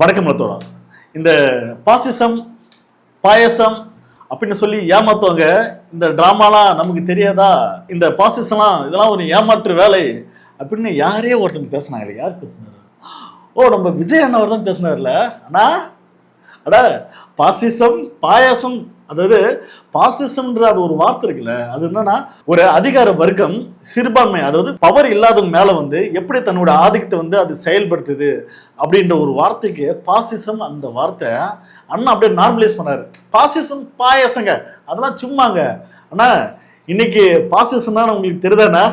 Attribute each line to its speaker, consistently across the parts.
Speaker 1: வணக்கம் மலத்தோட இந்த பாசிசம் பாயசம் அப்படின்னு சொல்லி ஏமாத்துவாங்க. இந்த டிராமாலாம் நமக்கு தெரியாதா? இந்த பாசிசம்லாம் இதெல்லாம் ஒரு ஏமாற்று வேலை அப்படின்னு யாரே ஒருத்தர் பேசினாங்க. யார் பேசினாரு? ஓ, நம்ம விஜய் அண்ணாவர் தான் பேசினார்ல. அண்ணா அடா பாசிசம் பாயாசம், அதாவது பாசிசம்ன்ற அது ஒரு வார்த்தை இருக்குல்ல, அது என்னன்னா ஒரு அதிகார வர்க்கம் சிறுபான்மை, அதாவது பவர் இல்லாதவங்க மேல எப்படி தன்னோட ஆதிக்கத்தை அது செயல்படுத்துது அப்படின்ற ஒரு வார்த்தைக்கு பாசிசம், அந்த வார்த்தை அண்ணா அப்படியே நார்மலைஸ் பண்ணாரு. பாசிசம் பாயாசங்க அதெல்லாம் சும்மாங்க. ஆனா இன்னைக்கு பாசிசம்னா உங்களுக்கு தெரியுதானா?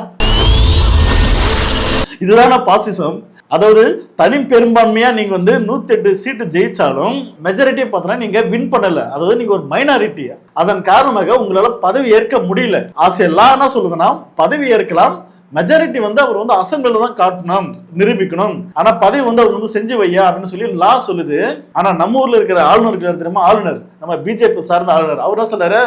Speaker 1: இதுதானா பாசிசம்? அதாவது தனி பெரும்பான்மையா நீங்க 108 சீட்டு ஜெயிச்சாலும் மெஜாரிட்டியை பார்த்தா நீங்க வின் பண்ணல, அதாவது நீங்க ஒரு மைனாரிட்டி. அதன் காரணமாக உங்களால பதவி ஏற்க முடியல. ஆசையெல்லாம் என்ன சொல்லுதுன்னா பதவி ஏற்கலாம், மெஜாரிட்டி அவர் அசம்பிளில தான் காட்டணும், நிரூபிக்கணும். ஆனா பதவி அவர் செஞ்சு வையா அப்படின்னு சொல்லி லா சொல்லுது. ஆனா நம்ம ஊர்ல இருக்கிற ஆளுநர் தெரியுமா, ஆளுநர் நம்ம பிஜேபி சார்ந்த ஆளுநர், அவர் என்ன சொல்றாரு,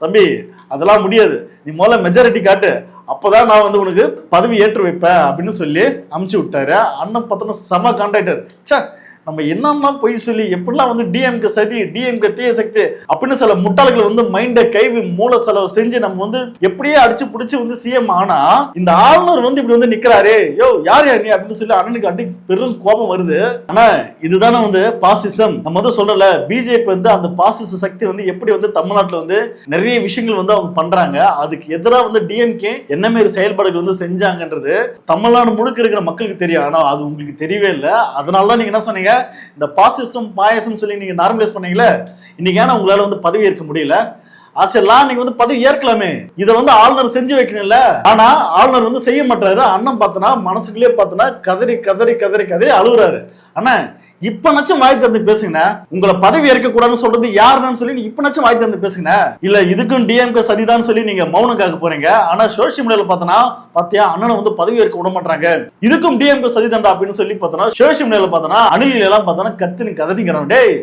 Speaker 1: தம்பி அதெல்லாம் முடியாது, நீ முதல்ல மெஜாரிட்டி காட்டு, அப்பதான் நான் உனக்கு பதவி ஏற்று வைப்பேன் அப்படின்னு சொல்லி அமுச்சு விட்டாரு. அண்ணன் பார்த்தோன்னா செம கான்ட்ராக்டர். சே, நம்ம என்னன்னா பொய் சொல்லி எப்படிலாம் டிஎம்கே சதி, டிஎம்கே தீய சக்தி அப்படின்னு சில முட்டாள்கள் மைண்டை கைவி மூல செலவு செஞ்சு நம்ம எப்படியே அடிச்சு பிடிச்சி சிஎம். ஆனா இந்த ஆளுநர் இப்படி நிக்கிறாரே, யோ யார் யார் நீ அப்படின்னு சொல்லி அண்ணனுக்கு அடி பெரும் கோபம் வருது. ஆனா இதுதானே பாசிசம். நம்ம சொல்றல பிஜேபி அந்த பாசிச சக்தி எப்படி தமிழ்நாட்டுல நிறைய விஷயங்கள் அவங்க பண்றாங்க. அதுக்கு எதிராக டிஎம்கே என்ன மாதிரி செயல்பாடுகள் செஞ்சாங்கன்றது தமிழ்நாடு முழுக்க இருக்கிற மக்களுக்கு தெரியும். ஆனா அது உங்களுக்கு தெரியவே இல்லை. அதனாலதான் நீங்க என்ன சொன்னீங்க, இந்த பாசிசம் பாயசம் சொல்லி நீங்க நார்மலைஸ் பண்ணீங்களே. இன்னைக்கு ஏன்னா உங்களால பதவி ஏற்க முடியல? ஆசையெல்லாம் நீங்க பதவி ஏற்கலாமே, இதை ஆளுநர் செஞ்சு வைக்கணும்ல. ஆனா ஆளுநர் செய்ய மாட்டாரு. அண்ணன் பார்த்தனா மனசுக்குள்ளே பார்த்தனா கதறி கதறி கதறி கதறி அழுகுறாரு. ஆனா இப்ப நச்சும் வாய் தந்து பேசுங்க, உங்களை பதவி ஏற்க கூடாதுன்னு சொல்றது யாருன்னு சொல்லி இப்ப நச்சும் வாய் தந்து பேசுங்க. இல்ல இதுக்கும் டிஎம்கே சதிதான் சொல்லி நீங்க மௌனம் காக்க போறீங்க. ஆனா சோசியல் மீடியால பார்த்தனா பாத்தியா அண்ணனை பதவி ஏற்க விட மாட்டாங்க, இதுக்கும் டிஎம்கே சதிதான்டா அப்படின்னு சொல்லி பார்த்தனா சோசியல் மீடியால பார்த்தனா அணில் எல்லாம் பார்த்தனா கத்தினி கதறிங்கிறான். டேய்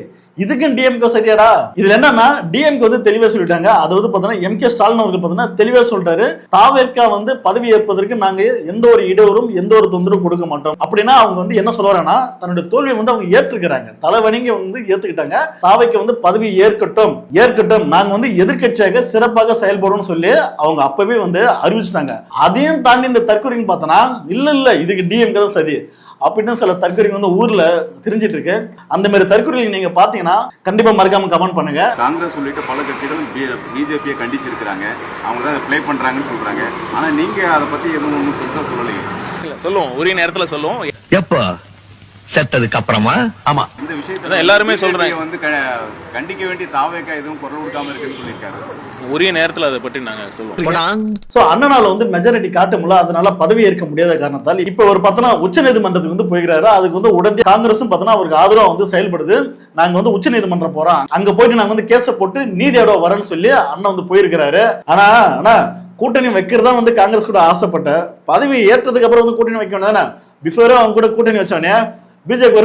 Speaker 1: இதுக்கும் டிஎம்கே சரியாடா? இதுல என்னன்னா டிஎம்கே தெளிவா சொல்லிட்டாங்க. அதாவது பாத்தீங்கன்னா எம்.கே. ஸ்டாலின் அவர்கள் பாத்தீங்கன்னா தெளிவா சொல்லிட்டாரு, தாவேர்கா பதவி ஏற்பதற்கு நாங்க எந்த ஒரு இடவரும் எந்த ஒரு தொந்தரவும் கொடுக்க மாட்டோம் அப்படின்னா அவங்க என்ன சொல்றாங்கன்னா தன்னுடைய தோல்வியை அவங்க ஏற்றுக்கிறாங்க, தலைவணிங்க ஏத்துக்கிட்டாங்க. தாவைக்கு பதவி ஏற்கட்டும் ஏற்கட்டும், நாங்க எதிர்கட்சியாக சிறப்பாக செயல்படும் சொல்லி அவங்க அப்பவே அறிவிச்சிட்டாங்க. அதையும் தாண்டி இந்த தற்கொலைன்னு பார்த்தோன்னா இல்ல இதுக்கு டிஎம்கே தான் சதி அப்படின்னு சில தற்கொலை ஊர்ல தெரிஞ்சிட்டு இருக்கு. அந்த மாதிரி தற்கொலை நீங்க பாத்தீங்கன்னா கண்டிப்பா மறக்காம கமெண்ட் பண்ணுங்க.
Speaker 2: காங்கிரஸ் உள்ளிட்ட பல கட்சிகள் பிஜேபியை கண்டிச்சிருக்கிறாங்க, அவங்க தான் பேக் பண்றாங்கன்னு சொல்றாங்க. ஆனா நீங்க அதை பத்தி எதுவும் ஒன்றும் பெருசா சொல்லலையே.
Speaker 3: இல்ல சொல்லுவோம், உரிய நேரத்துல சொல்லுவோம்.
Speaker 4: எப்போ செத்ததுக்கு அப்புறமா? ஆமா,
Speaker 2: இந்த விஷயத்தை
Speaker 3: எல்லாருமே சொல்றாங்க.
Speaker 2: கண்டிக்க வேண்டிய தாவேக்கா எதுவும் குரல் கொடுக்காம இருக்குன்னு சொல்லியிருக்காரு.
Speaker 3: உரிய நேரத்துல அதை பற்றி நாங்க சொல்லுவோம்.
Speaker 1: சோ அண்ணனால மெஜாரிட்டி காட்ட முடியல, அதனால பதவி ஏற்க முடியாத காரணத்தால் இப்ப ஒரு பார்த்தனா உச்ச நீதிமன்றத்துக்கு போகிறாரு. அதுக்கு உடனே காங்கிரஸும் பார்த்தனா அவருக்கு ஆதரவா செயல்படுது. நாங்க உச்ச நீதிமன்றம் போறோம், அங்க போயிட்டு நாங்க கேஸ போட்டு நீதியோட வரேன்னு சொல்லி அண்ணன் போயிருக்கிறாரு. ஆனா கூட்டணி வைக்கிறதா காங்கிரஸ் கூட ஆசைப்பட்ட, பதவி ஏற்றதுக்கு அப்புறம் கூட்டணி வைக்க வேண்டியதானே. பிஃபோரே அவங்க கூட கூட்டணி வச்சோன்னே பிஜேபி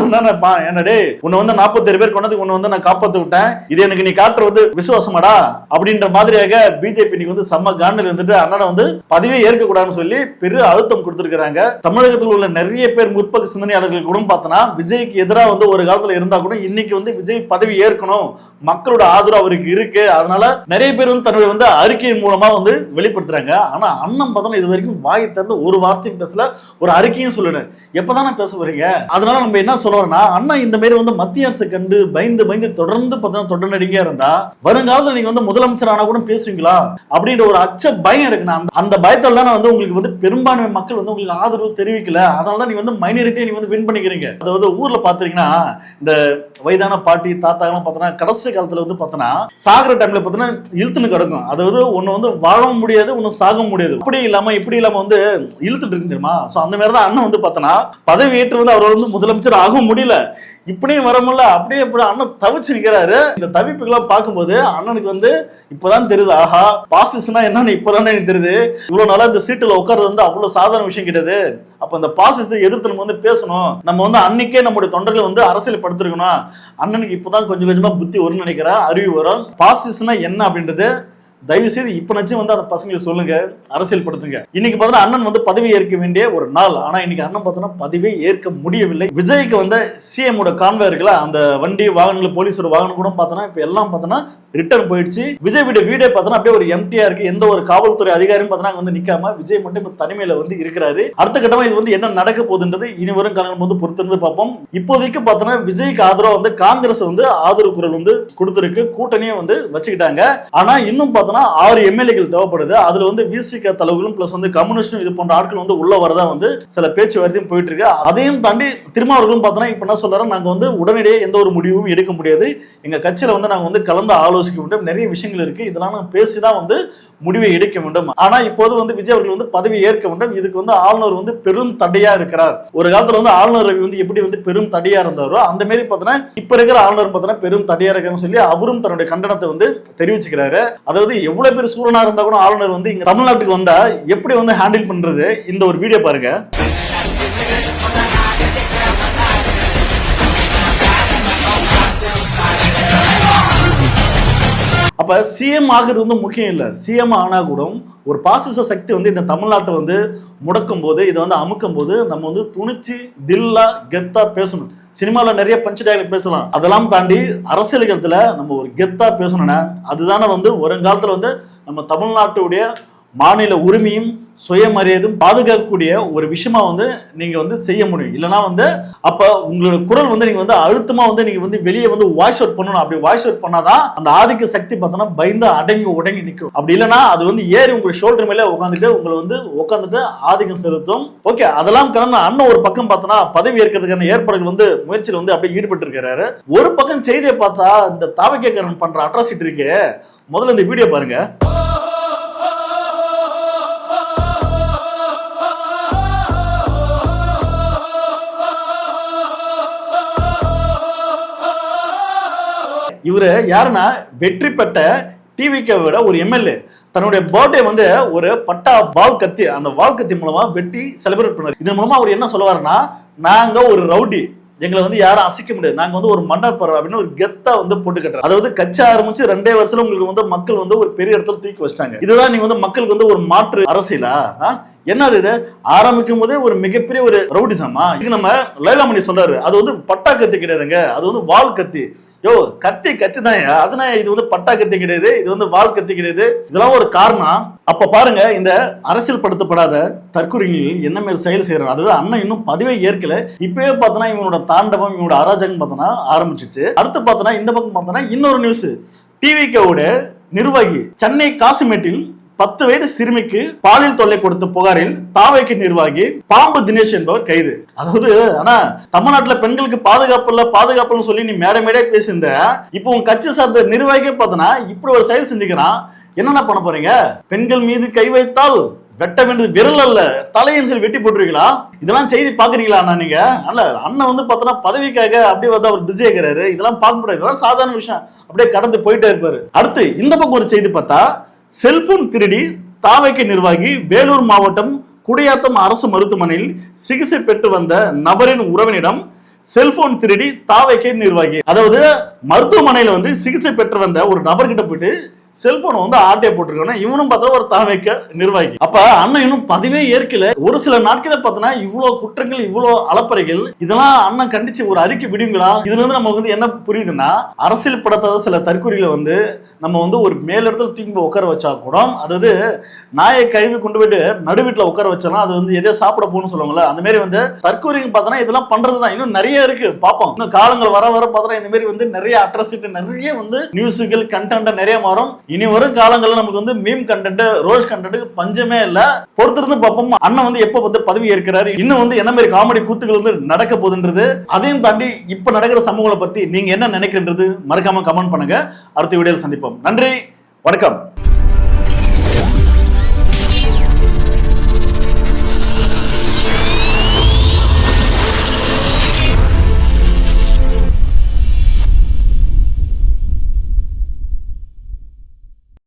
Speaker 1: என்னடே உன்னை 47 பேர் கொண்டது உன்னை நான் காப்பாத்து விட்டேன், இது எனக்கு நீ காட்டுறது விசுவாசமாடா அப்படின்ற மாதிரியாக பிஜேபி நீங்க செம்ம காண்டில் அண்ணனை பதவியே ஏற்க கூடாதுன்னு சொல்லி பெரிய அழுத்தம் கொடுத்திருக்கிறாங்க. தமிழகத்தில் உள்ள நிறைய பேர் முற்போக்கு சிந்தனையாளர்கள் கூட பார்த்தோன்னா விஜய்க்கு எதிராக ஒரு காலத்துல இருந்தா கூட இன்னைக்கு விஜய் பதவி ஏற்கணும், மக்களோட ஆதரவு அவருக்கு இருக்கு, அதனால நிறைய பேர் தன்னுடைய அறிக்கையின் மூலமா வெளிப்படுத்துறாங்க. ஆனா அண்ணன் பார்த்தோன்னா இது வரைக்கும் வாய் திறந்து ஒரு வார்த்தையும் பேசல, ஒரு அறிக்கையும் சொல்லணும். எப்பதானே பேச போறீங்க? அதனால நம்ம என்ன சொல்றோம்னா அண்ணா இந்த மாதிரி மத்திய அரசு கண்டு பயந்து பயந்து தொடர்ந்து பார்த்தோன்னா தொடர் நடிகையா இருந்தா வருங்காலத்துல நீங்க முதலமைச்சர் ஆனா கூட பேசுவீங்களா அப்படின்ற ஒரு அச்ச பயம் இருக்குண்ணா. அந்த பயத்தால் தானே உங்களுக்கு பெரும்பான்மை மக்கள் உங்களுக்கு ஆதரவு தெரிவிக்கல. அதனாலதான் நீ மைனாரிட்டியை நீ வின் பண்ணிக்கிறீங்க. அதாவது ஊர்ல பாத்தீங்கன்னா இந்த வயதான பாட்டி தாத்தா எல்லாம் பார்த்தோன்னா கடைசி காலத்துல பார்த்தோன்னா சாகிற டைம்ல பார்த்தோன்னா இழுத்துன்னு கிடக்கும். அதாவது ஒன்னு வாழவும் முடியாது, ஒன்னு சாக முடியாது. இப்படி இல்லாம இழுத்துட்டு இருக்கு தெரியுமா. சோ அந்த மாதிரிதான் அண்ணன் பார்த்தோன்னா பதவி ஏற்று அவர் முதலமைச்சர் ஆக முடியல, இப்படியும் வர முடியல. அப்படியே அண்ணன் தவிச்சிருக்கிறாரு. இந்த தவிப்புகள்லாம் பார்க்கும்போது அண்ணனுக்கு இப்பதான் தெரியுது, ஆஹா பாசிசம்னா என்னன்னு இப்பதானே எனக்கு தெரியுது. இவ்வளவு நாளா இந்த சீட்டுல உட்கார்றது அவ்வளவு சாதாரண விஷயம் கிடையாது. அப்ப இந்த பாசிசத்தை எதிர்த்து நம்ம பேசணும், நம்ம அன்னைக்கே நம்முடைய தொண்டர்களை அரசியல் படுத்திருக்கணும். அண்ணனுக்கு இப்பதான் கொஞ்சம் கொஞ்சமா புத்தி வரும்னு நினைக்கிறேன், அறிவு வரும். பாசிசம்னா என்ன அப்படின்றது தயவு செய்து இப்பனாச்சும் வந்து அந்த பசங்களுக்கு சொல்லுங்க, அரசியல் படுத்துங்க. இன்னைக்கு பார்த்தா அண்ணன் வந்து பதவி ஏற்க வேண்டிய ஒரு நாள், ஆனா இன்னைக்கு அண்ணன் பார்த்தோன்னா பதவியே ஏற்க முடியவில்லை. விஜய்க்கு வந்து சிஎம் ஓட கான்வே இருக்குல்ல, அந்த வண்டி வாகனங்கள் போலீஸோட வாகனம் கூட பார்த்தோன்னா இப்ப எல்லாம் பார்த்தோன்னா ரிட்டர்ன் போயிடுச்சு. விஜய் வீடியோ பார்த்தோன்னா அப்படியே ஒரு எம்டியா இருக்கு. எந்த ஒரு காவல்துறை அதிகாரியும் பார்த்தோன்னா வந்து நிக்காம விஜய் மட்டும் இப்ப தனிமையில வந்து இருக்கிறாரு. அடுத்த கட்டமா இது வந்து என்ன நடக்க போகுதுன்றது இனி வரும் காலம் வந்து பொறுத்திருந்து பார்ப்போம். இப்போதைக்கு பார்த்தோன்னா விஜய்க்கு ஆதரவு வந்து காங்கிரஸ் வந்து ஆதரவு குரல் வந்து கொடுத்திருக்கு, கூட்டணியை வந்து வச்சுக்கிட்டாங்க. ஆனா இன்னும் பார்த்தோன்னா 6 எம்எல்ஏக்கள் தேவைப்படுது. அதுல வந்து விசிக தலைவர்களும் பிளஸ் வந்து கம்யூனிஸ்டும் இது போன்ற ஆட்கள் வந்து உள்ள வரதா வந்து சில பேச்சுவார்த்தையும் போயிட்டு இருக்கு. அதையும் தாண்டி திருமாவர்களும் பார்த்தோன்னா இப்ப என்ன சொல்றாரு, நாங்க வந்து உடனடியே எந்த ஒரு முடிவும் எடுக்க முடியாது, எங்க கட்சியில வந்து நாங்க வந்து கலந்து ஆலோசிக்க வேண்டும், நிறைய விஷயங்கள் இருக்கு, இதெல்லாம் நாங்க பேசிதான் வந்து முடிவை எடுக்க வேண்டும். ஆனா இப்போது வந்து விஜய் அவர்கள் வந்து பதவி ஏற்க வேண்டும். இதுக்கு வந்து ஆளுநர் வந்து பெரும் தடையா இருக்கிறார். ஒரு காலத்துல வந்து ஆளுநர் ரவி வந்து எப்படி வந்து பெரும் தடையா இருந்தாரோ அந்த மாதிரி பார்த்தோன்னா இப்ப இருக்கிற ஆளுநர் பார்த்தோன்னா பெரும் தடையா இருக்கிறான்னு சொல்லி அவரும் தன்னுடைய கண்டனத்தை வந்து தெரிவிச்சுக்கிறாரு. அதாவது எவ்வளவு பேர் சூழனா இருந்தா கூட ஆளுநர் வந்து இங்க தமிழ்நாட்டுக்கு வந்தா எப்படி வந்து ஹேண்டில் பண்றது, இந்த ஒரு வீடியோ பாருங்க. அப்ப சிஎம் ஆகிறது வந்து முக்கியம் இல்ல, சிஎம் ஆனா கூட ஒரு பாசிச சக்தி வந்து இந்த தமிழ்நாட்டை வந்து முடக்கும் போது, இதை வந்து அமுக்கும் போது நம்ம வந்து துணிச்சு தில்லா கெத்தா பேசணும். சினிமால நிறைய பஞ்ச் டயலாக் பேசலாம், அதெல்லாம் தாண்டி அரசியல்களத்துல நம்ம ஒரு கெத்தா பேசணும்னா அதுதானே வந்து வருங்காலத்துல வந்து நம்ம தமிழ்நாட்டுடைய மாநில உரிமையும் சுயமரியாதையும் பாதுகாக்கக்கூடிய ஒரு விஷயமா வந்து நீங்க வந்து செய்ய முடியும். இல்லைன்னா வந்து அப்ப உங்களோட குரல் வந்து நீங்க வந்து அழுத்தமா வந்து நீங்க வந்து வெளியே வந்து வாய்ஸ் அவுட் பண்ணணும். அப்படி வாய்ஸ் அவுட் பண்ணாதான் அந்த ஆதிக்க சக்தி பார்த்தோன்னா பயந்து அடங்கி உடங்கி நிற்கும். அப்படி இல்லைன்னா அது வந்து ஏறி உங்க ஷோல்டர் மேலே உட்காந்துட்டு உங்களை வந்து உட்காந்துட்டு ஆதிக்கம் செலுத்தும். ஓகே, அதெல்லாம் கடந்த அண்ணன் ஒரு பக்கம் பார்த்தோன்னா பதவி ஏற்கிறதுக்கான ஏற்பாடுகள் வந்து முயற்சியில் வந்து அப்படியே ஈடுபட்டு இருக்கிறாரு. ஒரு பக்கம் செய்தியை பார்த்தா இந்த தாவகேக்காரன் பண்ற அட்ராசிட்டி இருக்கு. முதல்ல இந்த வீடியோ பாருங்க. இவரு யாருன்னா வெற்றி பெற்ற டிவிகேவோட ஒரு எம்எல்ஏ தன்னுடைய பர்த்டே வந்து ஒரு பட்டா வால் கத்தி, அந்த வால் கத்தி மூலமா வெட்டி செலிப்ரேட் பண்ணாரு. இதன் மூலமா அவர் என்ன சொல்லுவாருன்னா, நாங்க ஒரு ரவுடி, எங்களை வந்து யாரும் அசைக்க முடியாது, நாங்க வந்து ஒரு மன்னர் பறவை அப்படின்னு ஒரு கெத்தா வந்து போட்டு கட்டுறாரு. அதாவது கட்சி ஆரம்பிச்சு 2 வருஷத்துல உங்களுக்கு வந்து மக்கள் வந்து ஒரு பெரிய இடத்துல தூக்கி வச்சிட்டாங்க. இதுதான் நீங்க வந்து மக்களுக்கு வந்து ஒரு மாற்று அரசியலா? என்னது இது? ஆரம்பிக்கும் போதே ஒரு மிகப்பெரிய ஒரு ரவுடிசமா? இது நம்ம லைலாமணி சொல்றாரு, அது வந்து பட்டா கத்தி கிடையாதுங்க, அது வந்து வால் கத்தி. யோ, கத்தி தான், அதனால இது வந்து பட்டா கத்தி கிடையாது, இது வந்து வால் கத்தி கிடையாது. இதெல்லாம் ஒரு காரணம். அப்ப பாருங்க, இந்த அரசியல் படுத்தப்படாத தற்கொலைகள் என்ன மாதிரி செயல் செய்யறாங்க. அதாவது அண்ணன் இன்னும் பதவியை ஏற்கல, இப்பவே பார்த்தோன்னா இவனோட தாண்டவம், இவனோட அராஜகம் பார்த்தோன்னா ஆரம்பிச்சிச்சு. அடுத்து பார்த்தோன்னா இந்த பக்கம் பார்த்தோன்னா இன்னொரு நியூஸ், டிவிகேவோட நிர்வாகி சென்னை காசிமேட்டில் 10 வயது சிறுமிக்கு பாலியல் தொல்லை கொடுத்த புகாரில் தாவேக்கு நிர்வாகி பாம்பு தினேஷ் என்பவர் கைது. அதாவது ஆனா தமிழ்நாட்டுல பெண்களுக்கு பாதுகாப்புன்னு சொல்லி நீ மேடை பேசியிருந்த, இப்போ உங்க கட்சி சார்ந்த நிர்வாகியே பார்த்தனா இப்படி ஒரு செயல் செஞ்சுக்கிறான். என்னென்ன பண்ண போறீங்க? பெண்கள் மீது கை வைத்தால் வெட்ட வேண்டியது விரல் அல்ல, தலைன்னு சொல்லி வெட்டி போட்டுருவீங்களா? இதெல்லாம் செய்தி பாக்குறீங்களா அண்ணா நீங்க? அல்ல, அண்ணன் வந்து பார்த்தோன்னா பதவிக்காக அப்படியே வந்து அவர் பிஸி ஆகிறாரு. இதெல்லாம் பார்க்க முடியாது, இதெல்லாம் சாதாரண விஷயம், அப்படியே கடந்து போயிட்டே இருப்பாரு. அடுத்து இந்த பக்கம் ஒரு செய்தி பார்த்தா, செல்போன் திருடி தாவேக்கு நிர்வாகி வேலூர் மாவட்டம் குடியாத்தம் அரசு மருத்துவமனையில் சிகிச்சை பெற்று வந்த நபரின் உறவினிடம் செல்போன் திருடி தாவேக்கு நிர்வாகி, அதாவது மருத்துவமனையில வந்து சிகிச்சை பெற்று வந்த ஒரு நபர்கிட்ட போயிட்டு செல்போன் வந்து ஆட்டையை போட்டிருக்காங்க. இவனும் பார்த்தா ஒரு தாவேக்க நிர்வாகி. அப்ப அண்ணன் இன்னும் பதவியே ஏற்கல. ஒரு சில நாட்கள பார்த்தனா இவ்வளவு குற்றங்கள், இவ்வளவு அலப்பறைகள், இதெல்லாம் அண்ணன் கண்டிச்சு ஒரு அறிக்கை விடுங்களா? இதுல இருந்து நமக்கு வந்து என்ன புரியுதுன்னா, அரசியல் படுத்தாத சில தற்கொலைகளை வந்து நம்ம வந்து ஒரு மேலிடத்துல தூக்கி உட்கார வச்சா கூட, அதாவது நாயை கழுவி கொண்டு போயிட்டு நடு வீட்டுல உட்கார வச்சாலும் அது வந்து எதே சாப்பிட போகணும்னு சொல்லுவாங்கல்ல, அந்த மாதிரி வந்து தற்கொலைங்க பார்த்தோன்னா இதெல்லாம் பண்றதுதான். இன்னும் நிறைய இருக்கு, பார்ப்போம். இன்னும் காலங்கள் வர பார்த்தோன்னா இந்த மாதிரி வந்து நிறைய அட்ராசிட்டி, நிறைய வந்து நியூஸுகள் கண்டென்ட் நிறைய மாறும். இனி வரும் காலங்கள்ல நமக்கு வந்து மீம் கண்டென்ட், ரோஸ் கண்டென்ட் பஞ்சமே இல்ல. பொறுத்திருந்து பார்ப்போம் அண்ணன் வந்து எப்ப வந்து பதவி ஏற்கிறாரு, இன்னும் வந்து என்ன மாதிரி காமெடி கூத்துக்கள் வந்து நடக்க போகுதுன்றது. அதையும் தாண்டி இப்ப நடக்கிற சம்பவங்களை பத்தி நீங்க என்ன நினைக்கின்றது மறக்காம கமெண்ட் பண்ணுங்க. அடுத்த வீடியோல சந்திப்போம். நன்றி, வணக்கம்.